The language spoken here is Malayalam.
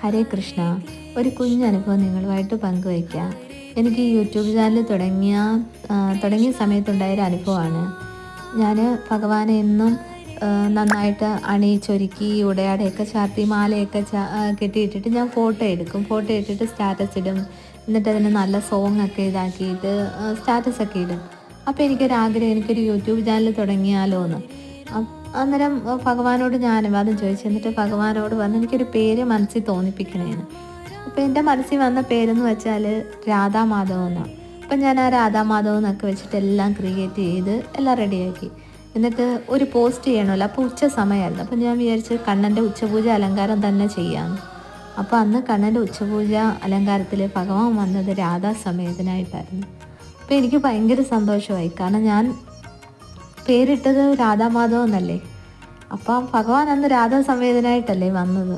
ഹരേ കൃഷ്ണ. ഒരു കുഞ്ഞനുഭവം നിങ്ങളുമായിട്ട് പങ്കുവയ്ക്കാം. എനിക്ക് യൂട്യൂബ് ചാനൽ തുടങ്ങിയ സമയത്തുണ്ടായൊരു അനുഭവമാണ്. ഞാൻ ഭഗവാനെ എന്നും നന്നായിട്ട് അണിയിച്ചൊരുക്കി ഉടയാടയൊക്കെ ചാർത്തി മാലയൊക്കെ കെട്ടിയിട്ടിട്ട് ഞാൻ ഫോട്ടോ എടുക്കും. ഫോട്ടോ ഇട്ടിട്ട് സ്റ്റാറ്റസ് ഇടും. എന്നിട്ട് അതിന് നല്ല സോങ് ഒക്കെ ഇതാക്കിയിട്ട് സ്റ്റാറ്റസൊക്കെ ഇടും. അപ്പോൾ എനിക്കൊരു യൂട്യൂബ് ചാനൽ തുടങ്ങിയാലോ എന്ന്. അന്നേരം ഭഗവാനോട് ഞാൻ അനുവാദം ചോദിച്ചു. എന്നിട്ട് ഭഗവാനോട് പറഞ്ഞ് എനിക്കൊരു പേര് മനസ്സിൽ തോന്നിപ്പിക്കണേന്ന്. അപ്പോൾ എൻ്റെ മനസ്സിൽ വന്ന പേരെന്ന് വെച്ചാൽ രാധാമാധവ് എന്നാണ്. അപ്പം ഞാൻ ആ രാധാമാധവ് എന്നൊക്കെ വെച്ചിട്ട് എല്ലാം ക്രിയേറ്റ് ചെയ്ത് എല്ലാം റെഡിയാക്കി. എന്നിട്ട് ഒരു പോസ്റ്റ് ചെയ്യണമല്ലോ. അപ്പോൾ ഉച്ച സമയമായിരുന്നു. അപ്പം ഞാൻ വിചാരിച്ച് കണ്ണൻ്റെ ഉച്ചപൂജ അലങ്കാരം തന്നെ ചെയ്യാമെന്ന്. അപ്പോൾ അന്ന് കണ്ണൻ്റെ ഉച്ചപൂജ അലങ്കാരത്തിൽ ഭഗവാൻ വന്നത് രാധാസമേതനായിട്ടായിരുന്നു. അപ്പോൾ എനിക്ക് ഭയങ്കര സന്തോഷമായി. കാരണം ഞാൻ പേരിട്ടത് രാധാമാധവ് എന്നല്ലേ. അപ്പം ഭഗവാൻ അന്ന് രാധാസമേതനായിട്ടല്ലേ വന്നത്.